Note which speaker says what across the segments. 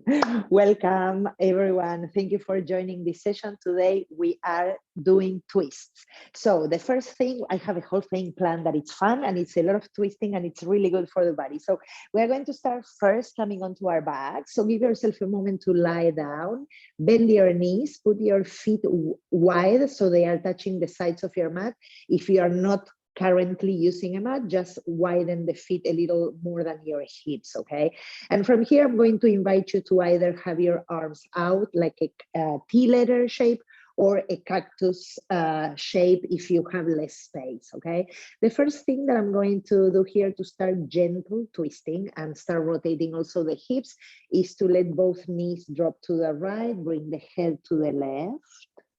Speaker 1: Welcome, everyone. Thank you for joining this session. Today, we are doing twists. So the first thing, I have a whole thing planned that it's fun and it's a lot of twisting and it's really good for the body. So we're going to start first coming onto our back. So give yourself a moment to lie down, bend your knees, put your feet wide so they are touching the sides of your mat. If you are not currently using a mat, just widen the feet a little more than your hips, okay? And from here, I'm going to invite you to either have your arms out like a T letter shape or a cactus shape if you have less space, okay? The first thing that I'm going to do here to start gentle twisting and start rotating also the hips is to let both knees drop to the right, bring the head to the left,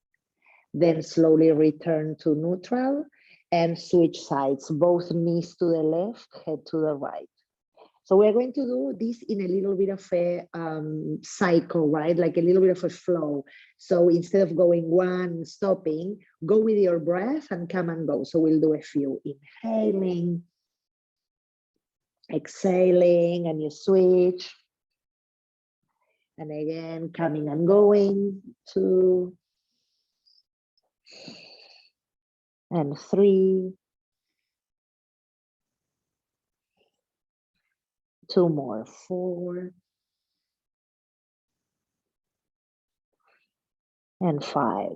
Speaker 1: then slowly return to neutral and switch sides, both knees to the left, head to the right. So we're going to do this in a little bit of a cycle, right? Like a little bit of a flow. So instead of going one, stopping, go with your breath and come and go. So we'll do a few inhaling, exhaling, and you switch. And again, coming and going, 2 and 3. 2 more, 4 and 5.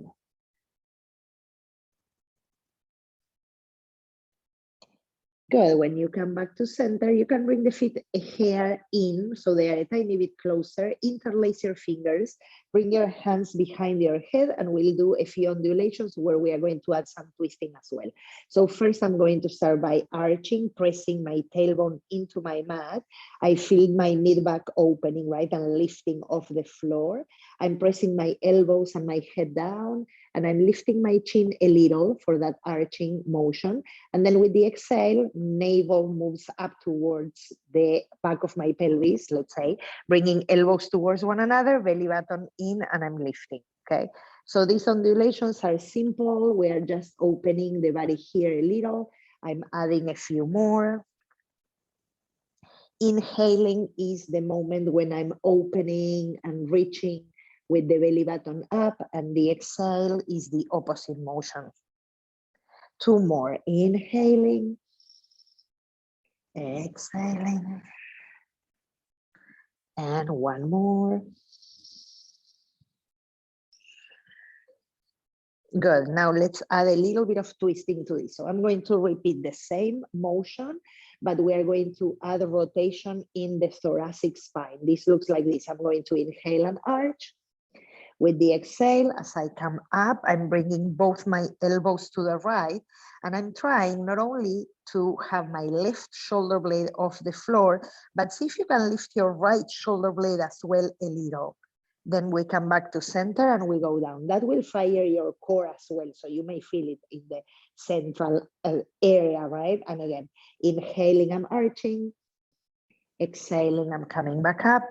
Speaker 1: Good. When you come back to center, you can bring the feet a hair in, so they are a tiny bit closer. Interlace your fingers, bring your hands behind your head, and we'll do a few undulations where we are going to add some twisting as well. So first, I'm going to start by arching, pressing my tailbone into my mat. I feel my mid-back opening, right, and lifting off the floor. I'm pressing my elbows and my head down, and I'm lifting my chin a little for that arching motion. And then with the exhale, navel moves up towards the back of my pelvis, let's say, bringing elbows towards one another, belly button in, and I'm lifting, okay? So these undulations are simple. We are just opening the body here a little. I'm adding a few more. Inhaling is the moment when I'm opening and reaching with the belly button up, and the exhale is the opposite motion. 2 more, inhaling, exhaling, and 1 more. Good, now let's add a little bit of twisting to this. So I'm going to repeat the same motion, but we are going to add a rotation in the thoracic spine. This looks like this. I'm going to inhale and arch. With the exhale, as I come up, I'm bringing both my elbows to the right, and I'm trying not only to have my left shoulder blade off the floor, but see if you can lift your right shoulder blade as well a little. Then we come back to center and we go down. That will fire your core as well, so you may feel it in the central area, right? And again, inhaling, I'm arching. Exhaling, I'm coming back up.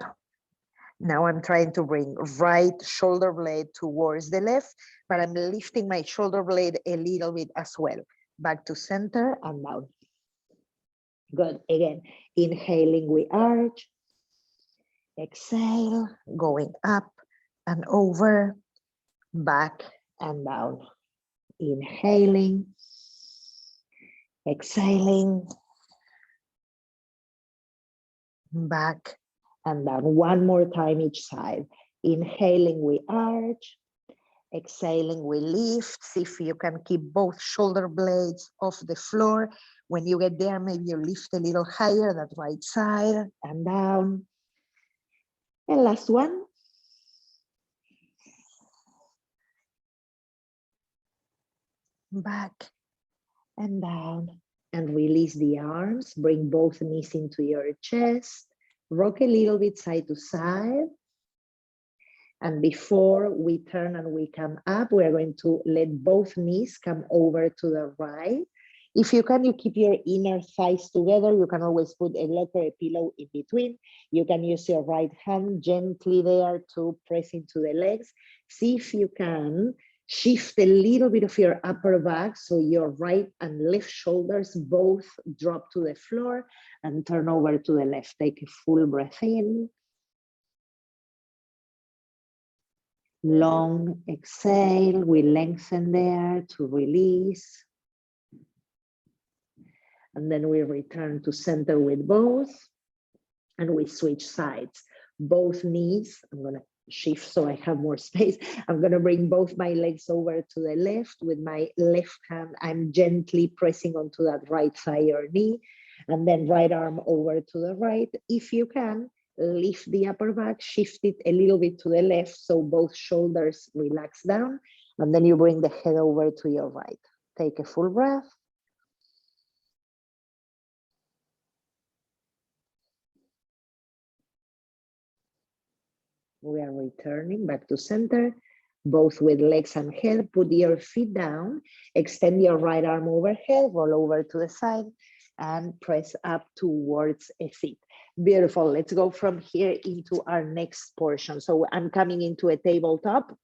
Speaker 1: Now I'm trying to bring right shoulder blade towards the left, but I'm lifting my shoulder blade a little bit as well. Back to center and down. Good. Again, inhaling, we arch. Exhale, going up and over, back and down. Inhaling, exhaling, back and down. 1 more time each side. Inhaling, we arch. Exhaling, we lift. See if you can keep both shoulder blades off the floor. When you get there, maybe you lift a little higher, that right side, and down. And last one. Back and down. And release the arms. Bring both knees into your chest. Rock a little bit side to side. And before we turn and we come up, we're going to let both knees come over to the right. If you can, you keep your inner thighs together. You can always put a block or a pillow in between. You can use your right hand gently there to press into the legs. See if you can shift a little bit of your upper back so your right and left shoulders both drop to the floor and turn over to the left. Take a full breath in. Long exhale, we lengthen there to release. And then we return to center with both. And we switch sides. Both knees, I'm gonna shift so I have more space. I'm gonna bring both my legs over to the left. With my left hand, I'm gently pressing onto that right thigh or knee. And then right arm over to the right. If you can, lift the upper back, shift it a little bit to the left so both shoulders relax down. And then you bring the head over to your right. Take a full breath. We are returning back to center, both with legs and head. Put your feet down, extend your right arm overhead, roll over to the side, and press up towards a seat. Beautiful. Let's go from here into our next portion. So I'm coming into a tabletop,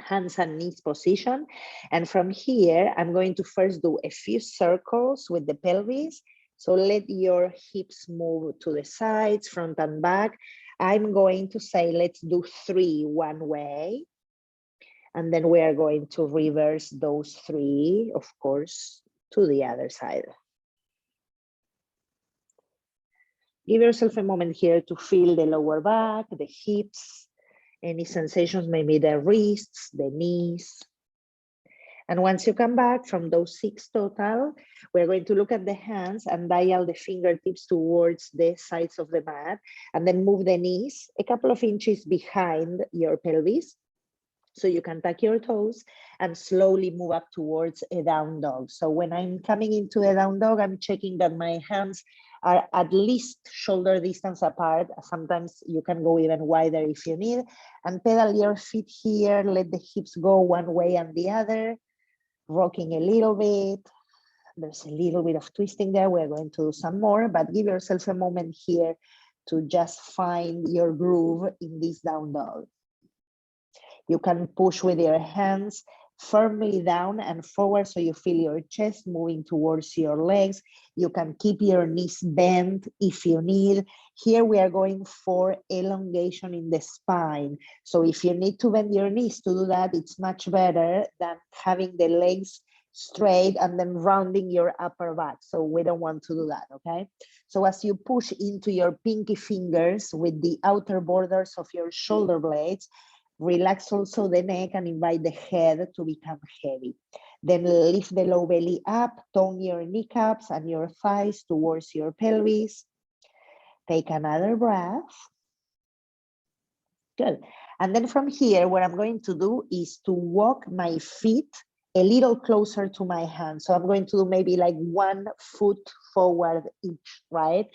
Speaker 1: hands and knees position. And from here, I'm going to first do a few circles with the pelvis. So let your hips move to the sides, front and back. I'm going to say, let's do 3 one way. And then we are going to reverse those 3, of course, to the other side. Give yourself a moment here to feel the lower back, the hips, any sensations, maybe the wrists, the knees. And once you come back from those 6 total, we're going to look at the hands and dial the fingertips towards the sides of the mat, and then move the knees a couple of inches behind your pelvis, so you can tuck your toes and slowly move up towards a down dog. So when I'm coming into a down dog, I'm checking that my hands are at least shoulder distance apart. Sometimes you can go even wider if you need, and pedal your feet here. Let the hips go one way and the other, rocking a little bit. There's a little bit of twisting there. We're going to do some more, but give yourself a moment here to just find your groove in this down dog. You can push with your hands firmly down and forward so you feel your chest moving towards your legs. You can keep your knees bent if you need. Here we are going for elongation in the spine. So if you need to bend your knees to do that, it's much better than having the legs straight and then rounding your upper back. So we don't want to do that, okay? So as you push into your pinky fingers with the outer borders of your shoulder blades, relax also the neck and invite the head to become heavy. Then lift the low belly up, tone your kneecaps and your thighs towards your pelvis. Take another breath. Good. And then from here, what I'm going to do is to walk my feet a little closer to my hands. So I'm going to do maybe like 1 foot forward each, right?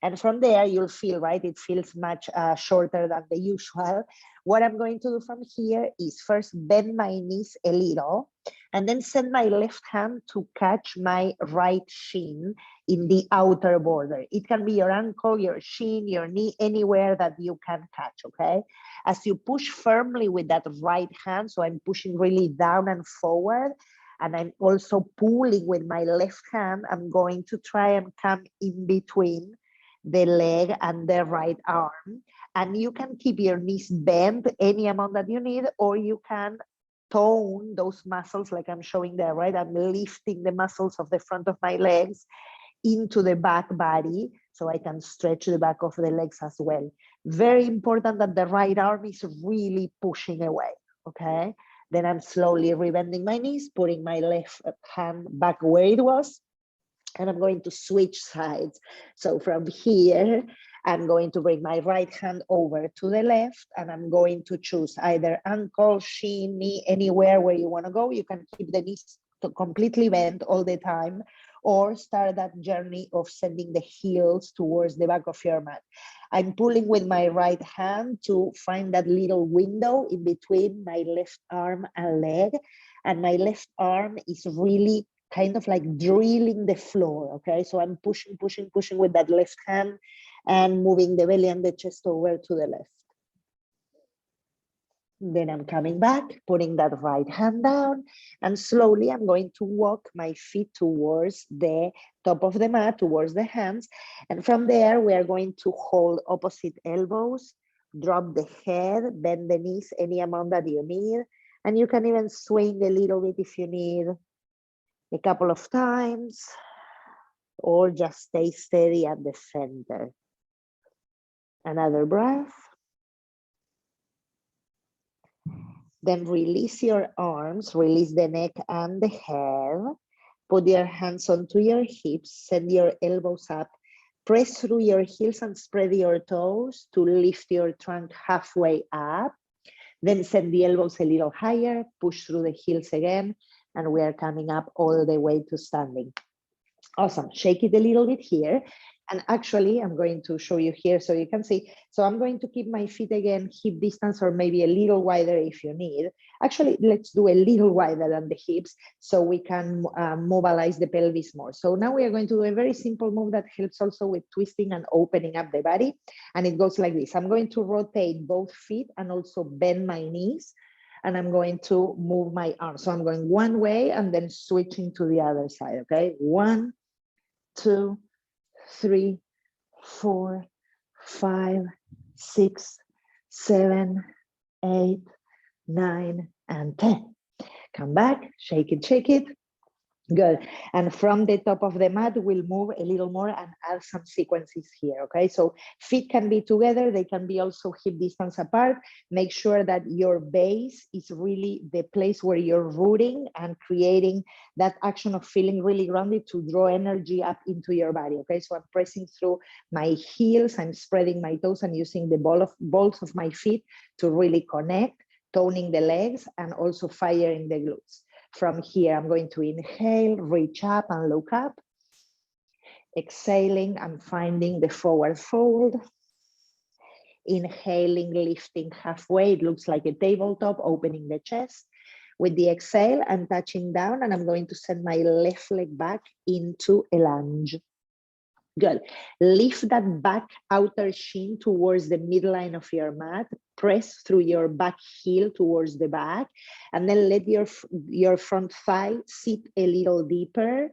Speaker 1: And from there, you'll feel, right? It feels much shorter than the usual. What I'm going to do from here is first bend my knees a little, and then send my left hand to catch my right shin in the outer border. It can be your ankle, your shin, your knee, anywhere that you can catch, okay? As you push firmly with that right hand, so I'm pushing really down and forward, and I'm also pulling with my left hand, I'm going to try and come in between the leg and the right arm. And you can keep your knees bent any amount that you need, or you can tone those muscles like I'm showing there, right? I'm lifting the muscles of the front of my legs into the back body so I can stretch the back of the legs as well. Very important that the right arm is really pushing away, okay? Then I'm slowly rebending my knees, putting my left hand back where it was, and I'm going to switch sides. So from here, I'm going to bring my right hand over to the left, and I'm going to choose either ankle, shin, knee, anywhere where you want to go. You can keep the knees completely bent all the time, or start that journey of sending the heels towards the back of your mat. I'm pulling with my right hand to find that little window in between my left arm and leg, and my left arm is really kind of like drilling the floor, okay? So I'm pushing, pushing, pushing with that left hand and moving the belly and the chest over to the left. Then I'm coming back, putting that right hand down, and slowly I'm going to walk my feet towards the top of the mat, towards the hands. And from there, we are going to hold opposite elbows, Drop the head, bend the knees any amount that you need. And you can even swing a little bit if you need a couple of times, or just stay steady at the center. Another breath. Then release your arms, release the neck and the head. Put your hands onto your hips, send your elbows up, press through your heels and spread your toes to lift your trunk halfway up. Then send the elbows a little higher, push through the heels again, and we are coming up all the way to standing. Awesome, shake it a little bit here. And actually, I'm going to show you here so you can see. So I'm going to keep my feet again, hip distance, or maybe a little wider if you need. Actually, let's do a little wider than the hips so we can mobilize the pelvis more. So now we are going to do a very simple move that helps also with twisting and opening up the body. And it goes like this. I'm going to rotate both feet and also bend my knees. And I'm going to move my arms. So I'm going one way and then switching to the other side, okay? 1, 2, 3, 4, 5, 6, 7, 8, 9, and 10. Come back, shake it, shake it. Good. And from the top of the mat, we'll move a little more and add some sequences here, okay? So feet can be together. They can be also hip distance apart. Make sure that your base is really the place where you're rooting and creating that action of feeling really grounded to draw energy up into your body, okay? So I'm pressing through my heels. I'm spreading my toes and using the balls of my feet to really connect, toning the legs and also firing the glutes. From here, I'm going to inhale, reach up and look up. Exhaling, I'm finding the forward fold. Inhaling, lifting halfway. It looks like a tabletop, opening the chest. With the exhale, I'm touching down and I'm going to send my left leg back into a lunge. Good. Lift that back outer shin towards the midline of your mat. Press through your back heel towards the back. And then let your front thigh sit a little deeper.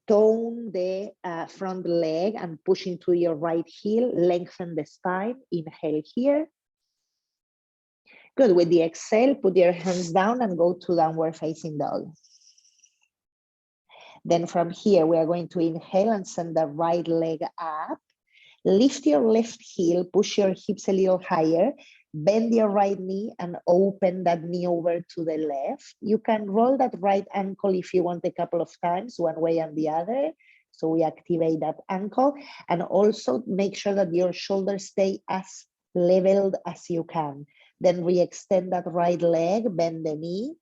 Speaker 1: Tone the front leg and push into your right heel. Lengthen the spine. Inhale here. Good. With the exhale, put your hands down and go to downward facing dog. Then from here, we are going to inhale and send the right leg up. Lift your left heel, push your hips a little higher, bend your right knee and open that knee over to the left. You can roll that right ankle if you want a couple of times, one way and the other. So we activate that ankle and also make sure that your shoulders stay as leveled as you can. Then re-extend that right leg, bend the knee,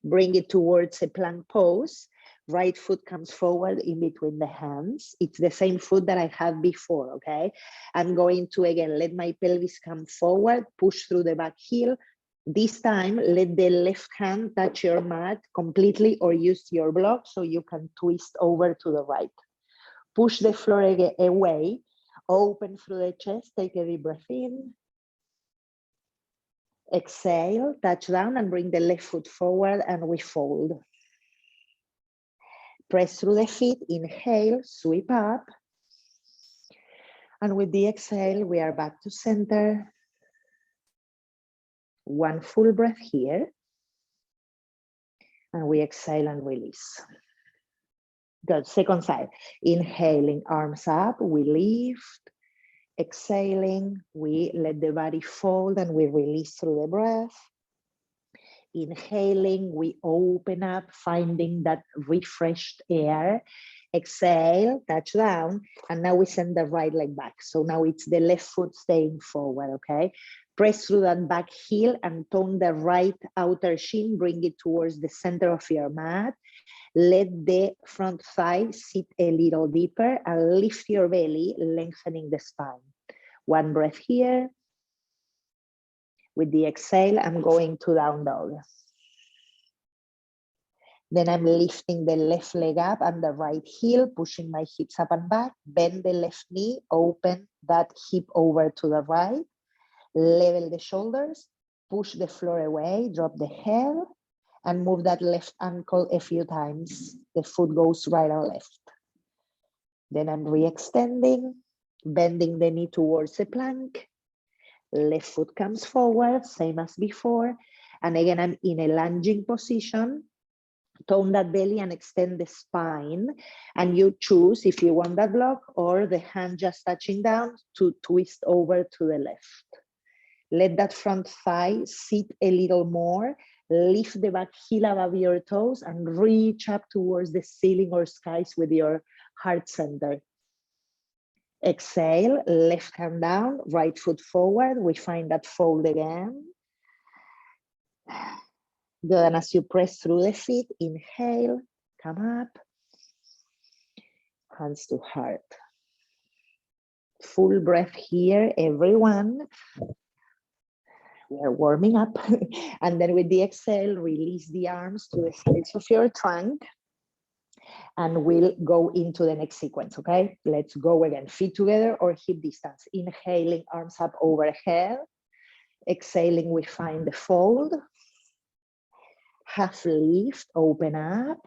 Speaker 1: bring it towards a plank pose. Right foot comes forward in between the hands. It's the same foot that I had before, okay? I'm going to, again, let my pelvis come forward, push through the back heel. This time, let the left hand touch your mat completely or use your block so you can twist over to the right. Push the floor away, open through the chest, take a deep breath in. Exhale, touch down and bring the left foot forward and we fold. Press through the feet, inhale, sweep up. And with the exhale, we are back to center. One full breath here. And we exhale and release. Good, second side. Inhaling, arms up, we lift. Exhaling, we let the body fold and we release through the breath. Inhaling, we open up, finding that refreshed air. Exhale, touch down, and now we send the right leg back. So now it's the left foot staying forward, okay? Press through that back heel and tone the right outer shin, bring it towards the center of your mat. Let the front thigh sit a little deeper and lift your belly, lengthening the spine. One breath here. With the exhale, I'm going to down dog. Then I'm lifting the left leg up and the right heel, pushing my hips up and back. Bend the left knee, open that hip over to the right. Level the shoulders, push the floor away, drop the head, and move that left ankle a few times. The foot goes right and left. Then I'm re-extending, bending the knee towards a plank. Left foot comes forward, same as before. And again, I'm in a lunging position. Tone that belly and extend the spine. And you choose if you want that block or the hand just touching down to twist over to the left. Let that front thigh sit a little more. Lift the back heel above your toes and reach up towards the ceiling or skies with your heart center. Exhale, left hand down, right foot forward. We find that fold again. Good, and as you press through the feet, inhale, come up, hands to heart. Full breath here, everyone. We are warming up. And then with the exhale, release the arms to the sides of your trunk. And we'll go into the next sequence, okay? Let's go again, feet together or hip distance. Inhaling, arms up overhead. Exhaling, we find the fold. Half lift, open up.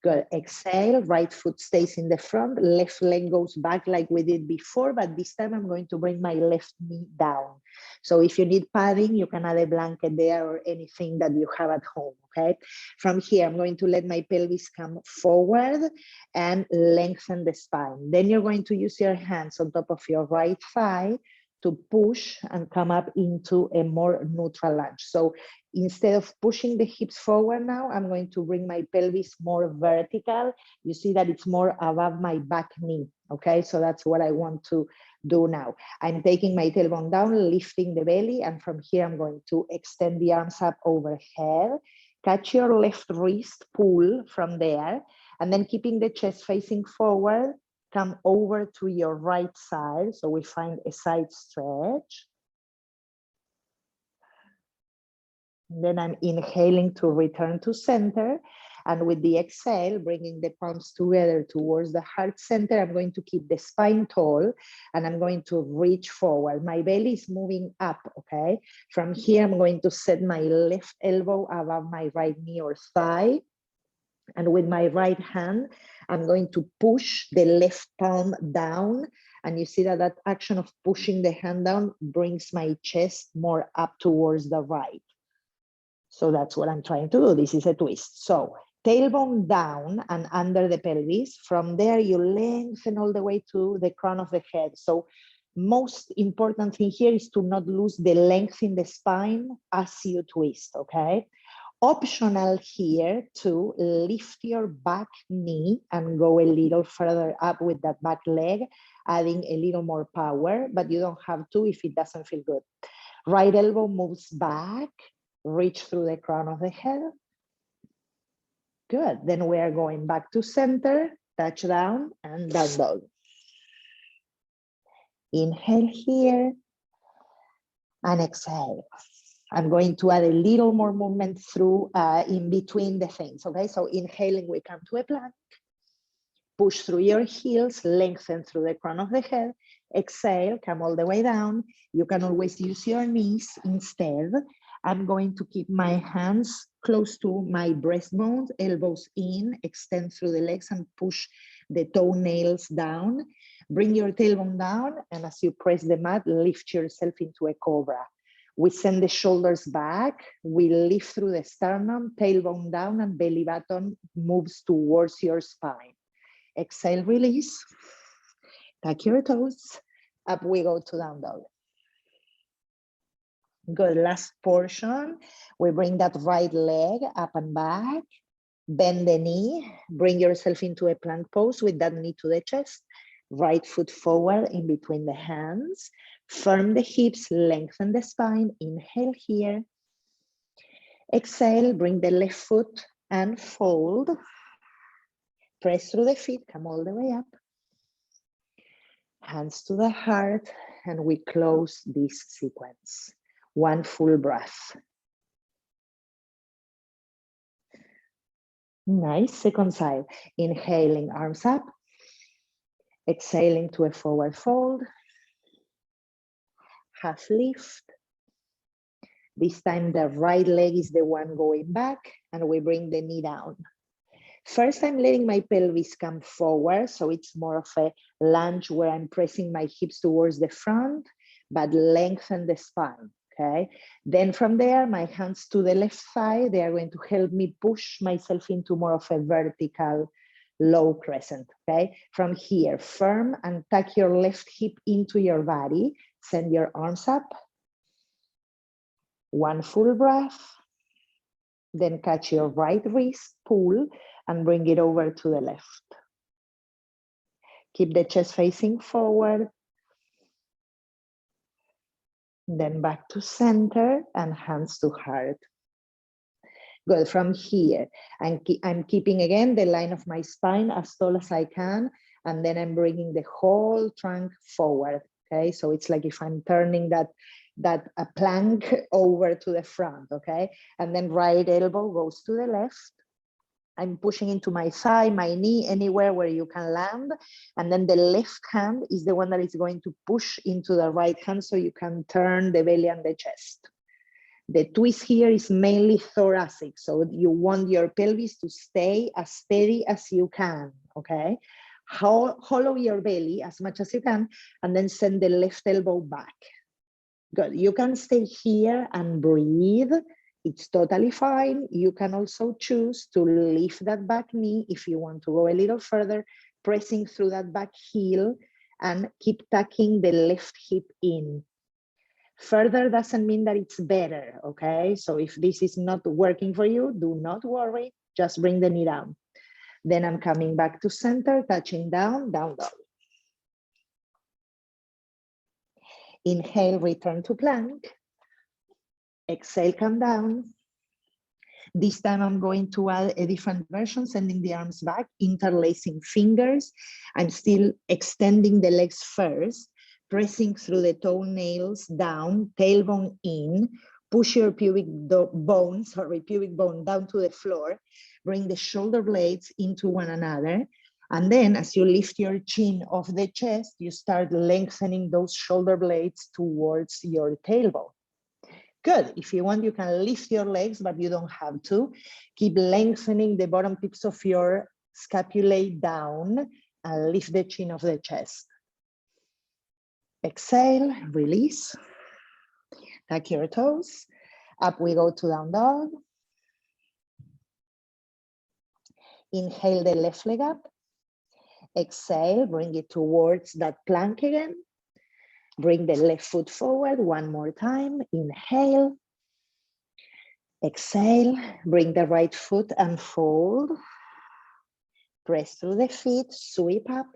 Speaker 1: Good, exhale, right foot stays in the front, left leg goes back like we did before, but this time I'm going to bring my left knee down. So if you need padding, you can add a blanket there or anything that you have at home, okay? From here, I'm going to let my pelvis come forward and lengthen the spine. Then you're going to use your hands on top of your right thigh to push and come up into a more neutral lunge. So instead of pushing the hips forward now, I'm going to bring my pelvis more vertical. You see that it's more above my back knee, okay? So that's what I want to do now. I'm taking my tailbone down, lifting the belly, and from here I'm going to extend the arms up overhead. Catch your left wrist, pull from there, and then keeping the chest facing forward, come over to your right side. So we find a side stretch. Then I'm inhaling to return to center. And with the exhale, bringing the palms together towards the heart center, I'm going to keep the spine tall and I'm going to reach forward. My belly is moving up, okay? From here, I'm going to set my left elbow above my right knee or thigh. And with my right hand, I'm going to push the left palm down. And you see that that action of pushing the hand down brings my chest more up towards the right. So that's what I'm trying to do. This is a twist. So tailbone down and under the pelvis. From there, you lengthen all the way to the crown of the head. So most important thing here is to not lose the length in the spine as you twist, okay? Optional here to lift your back knee and go a little further up with that back leg, adding a little more power, but you don't have to if it doesn't feel good. Right elbow moves back, reach through the crown of the head. Good, then we are going back to center, touch down and down dog. Inhale here and exhale. I'm going to add a little more movement through in between the things, okay? So inhaling, we come to a plank. Push through your heels, lengthen through the crown of the head. Exhale, come all the way down. You can always use your knees instead. I'm going to keep my hands close to my breastbones, elbows in, extend through the legs and push the toenails down. Bring your tailbone down, and as you press the mat, lift yourself into a cobra. We send the shoulders back, we lift through the sternum, tailbone down, and belly button moves towards your spine. Exhale, release, tuck your toes, up we go to down dog. Good, last portion. We bring that right leg up and back, bend the knee, bring yourself into a plank pose with that knee to the chest, right foot forward in between the hands. Firm the hips, lengthen the spine. Inhale here. Exhale, bring the left foot and fold. Press through the feet, come all the way up. Hands to the heart, and we close this sequence. One full breath. Nice, second side. Inhaling, arms up. Exhaling to a forward fold. Half lift. This time the right leg is the one going back and we bring the knee down. First, I'm letting my pelvis come forward, so it's more of a lunge where I'm pressing my hips towards the front. but lengthen the spine, okay? Then from there, my hands to the left side, they are going to help me push myself into more of a vertical low crescent, okay? From here, firm and tuck your left hip into your body. Send your arms up. One full breath. Then catch your right wrist, pull, and bring it over to the left. Keep the chest facing forward. Then back to center and hands to heart. Good, from here, I'm keeping again the line of my spine as tall as I can, and then I'm bringing the whole trunk forward, okay? So it's like if I'm turning that a plank over to the front, okay? And then right elbow goes to the left. I'm pushing into my thigh, my knee, anywhere where you can land. And then the left hand is the one that is going to push into the right hand so you can turn the belly and the chest. The twist here is mainly thoracic. So you want your pelvis to stay as steady as you can, okay? Hollow your belly as much as you can, and then send the left elbow back. Good, you can stay here and breathe. It's totally fine. You can also choose to lift that back knee if you want to go a little further, pressing through that back heel and keep tucking the left hip in. Further doesn't mean that it's better, okay? So if this is not working for you, do not worry, just bring the knee down. Then I'm coming back to center, touching down, down dog. Inhale, return to plank. Exhale, come down. This time I'm going to add a different version, sending the arms back, interlacing fingers. I'm still extending the legs first, pressing through the toenails down, tailbone in, push your pubic bone down to the floor, bring the shoulder blades into one another. And then as you lift your chin off the chest, you start lengthening those shoulder blades towards your tailbone. Good, if you want, you can lift your legs, but you don't have to. Keep lengthening the bottom tips of your scapulae down and lift the chin of the chest. Exhale, release. Tuck your toes. Up we go to down dog. Inhale the left leg up. Exhale, bring it towards that plank again. Bring the left foot forward one more time. Inhale. Exhale, bring the right foot and fold. Press through the feet, sweep up.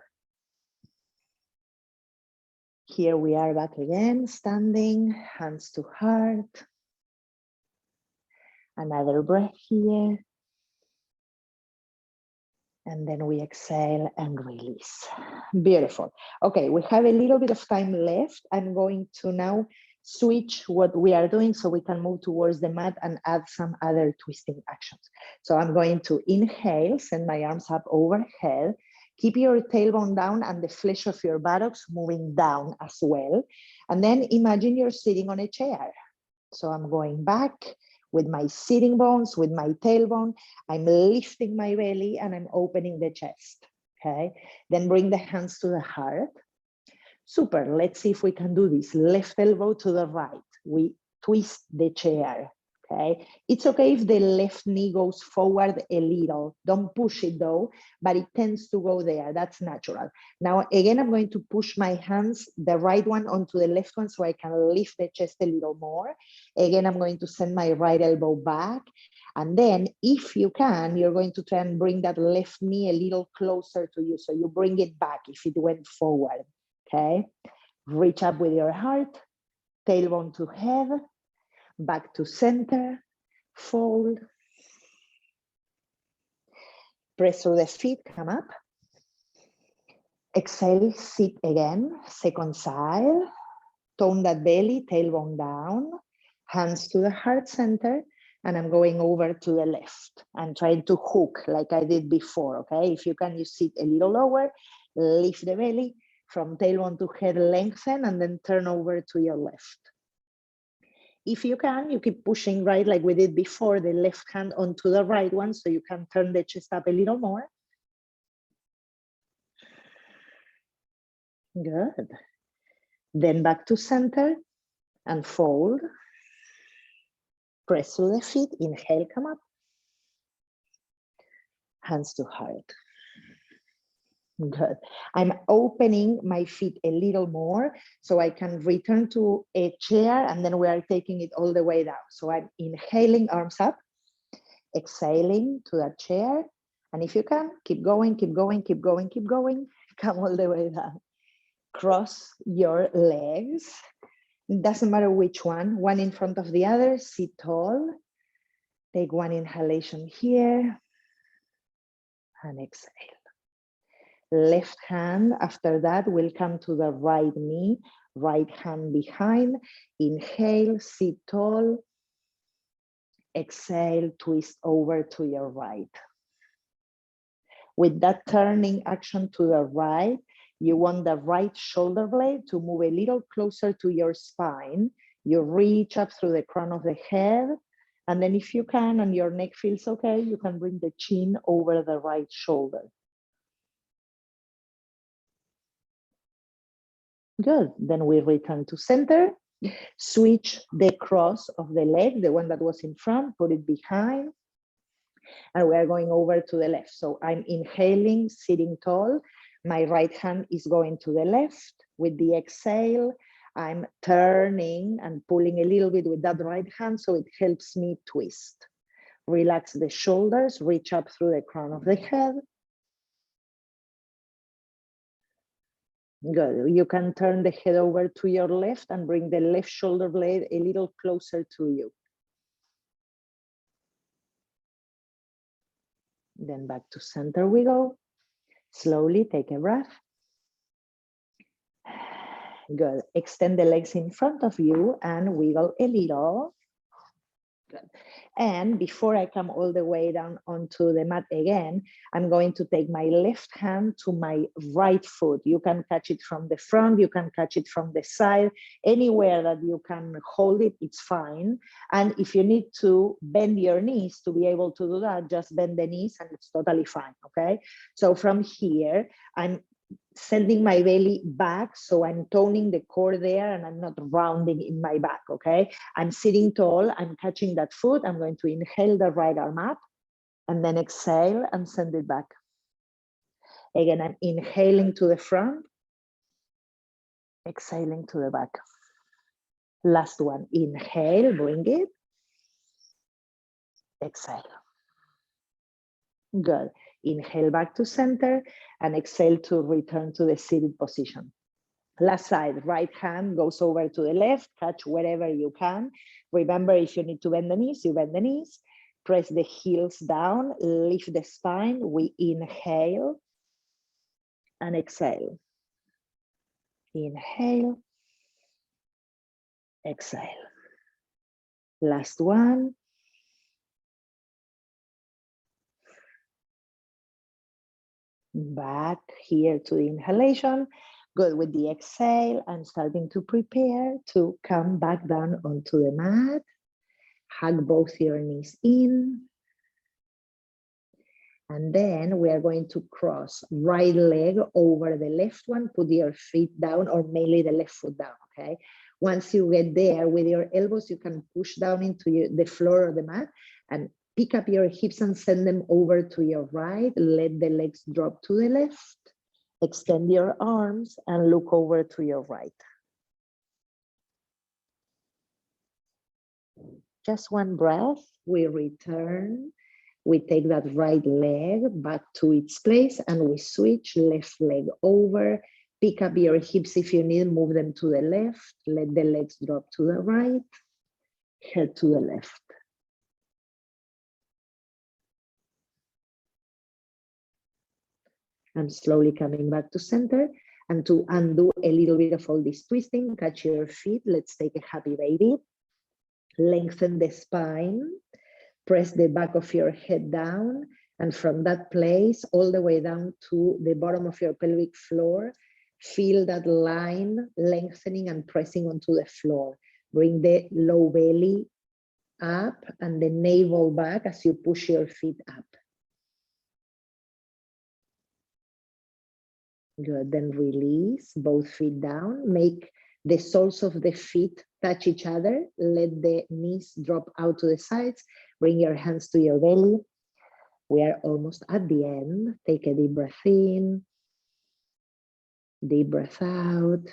Speaker 1: Here we are back again, standing, hands to heart. Another breath here. And then we exhale and release. Beautiful. Okay, we have a little bit of time left. I'm going to now switch what we are doing so we can move towards the mat and add some other twisting actions. So I'm going to inhale, send my arms up overhead. Keep your tailbone down and the flesh of your buttocks moving down as well. And then imagine you're sitting on a chair. So I'm going back with my sitting bones, with my tailbone. I'm lifting my belly and I'm opening the chest, okay? Then bring the hands to the heart. Super, let's see if we can do this. Left elbow to the right. We twist the chair, okay? It's okay if the left knee goes forward a little. Don't push it though, but it tends to go there. That's natural. Now, again, I'm going to push my hands, the right one onto the left one so I can lift the chest a little more. Again, I'm going to send my right elbow back. And then if you can, you're going to try and bring that left knee a little closer to you. So you bring it back if it went forward, okay? Reach up with your heart, tailbone to head, back to center, fold. Press through the feet, come up. Exhale, sit again, second side. Tone that belly, tailbone down, hands to the heart center, and I'm going over to the left. I'm trying to hook like I did before, okay? If you can, you sit a little lower, lift the belly, from tailbone to head, lengthen, and then turn over to your left. If you can, you keep pushing right like we did before, the left hand onto the right one, so you can turn the chest up a little more. Good. Then back to center and fold. Press through the feet, inhale, come up. Hands to heart. Good. I'm opening my feet a little more so I can return to a chair, and then we are taking it all the way down. So I'm inhaling, arms up, exhaling to that chair. And if you can, keep going, keep going, keep going, keep going. Come all the way down. Cross your legs. It doesn't matter which one in front of the other. Sit tall. Take one inhalation here and exhale. Left hand after that will come to the right knee, right hand behind. Inhale, sit tall. Exhale, twist over to your right. With that turning action to the right, you want the right shoulder blade to move a little closer to your spine. You reach up through the crown of the head. And then if you can, and your neck feels okay, you can bring the chin over the right shoulder. Good, then we return to center. Switch the cross of the leg, the one that was in front, put it behind. And we are going over to the left. So I'm inhaling, sitting tall. My right hand is going to the left. With the exhale, I'm turning and pulling a little bit with that right hand so it helps me twist. Relax the shoulders, reach up through the crown of the head. Good. You can turn the head over to your left and bring the left shoulder blade a little closer to you. Then back to center we go. Slowly take a breath. Good. Extend the legs in front of you and wiggle a little. Good. And before I come all the way down onto the mat again, I'm going to take my left hand to my right foot. You can catch it from the front, you can catch it from the side, anywhere that you can hold it, it's fine. And if you need to bend your knees to be able to do that, just bend the knees and it's totally fine, okay? So from here, I'm sending my belly back, so I'm toning the core there and I'm not rounding in my back, okay? I'm sitting tall, I'm catching that foot, I'm going to inhale the right arm up and then exhale and send it back. Again, I'm inhaling to the front, exhaling to the back. Last one, inhale, bring it, exhale. Good. Inhale back to center and exhale to return to the seated position. Last side, right hand goes over to the left, catch wherever you can. Remember, if you need to bend the knees, you bend the knees. Press the heels down, lift the spine. We inhale and exhale. Inhale, exhale. Last one. Back here to the inhalation. Good. With the exhale, I'm starting to prepare to come back down onto the mat. Hug both your knees in. And then we are going to cross right leg over the left one, put your feet down, or mainly the left foot down, okay? Once you get there with your elbows, you can push down into the floor or the mat and pick up your hips and send them over to your right. Let the legs drop to the left. Extend your arms and look over to your right. Just one breath, we return. We take that right leg back to its place and we switch left leg over. Pick up your hips if you need, move them to the left. Let the legs drop to the right, head to the left. I'm slowly coming back to center. And to undo a little bit of all this twisting, catch your feet. Let's take a happy baby. Lengthen the spine. Press the back of your head down, and from that place all the way down to the bottom of your pelvic floor, feel that line lengthening and pressing onto the floor. Bring the low belly up and the navel back as you push your feet up. Good, then release both feet down. Make The soles of the feet touch each other. Let the knees drop out to the sides. Bring your hands to your belly. We are almost at the end. Take a deep breath in. Deep breath out.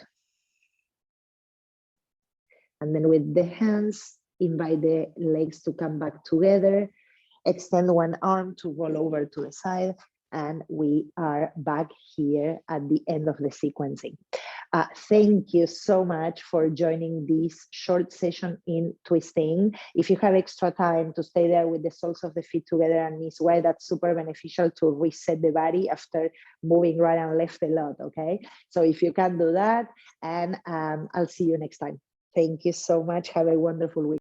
Speaker 1: And then with the hands, invite the legs to come back together. Extend one arm to roll over to the side. And we are back here at the end of the sequencing. Thank you so much for joining this short session in twisting. If you have extra time to stay there with the soles of the feet together and knees wide, that's super beneficial to reset the body after moving right and left a lot, okay? So if you can do that, and I'll see you next time. Thank you so much. Have a wonderful week.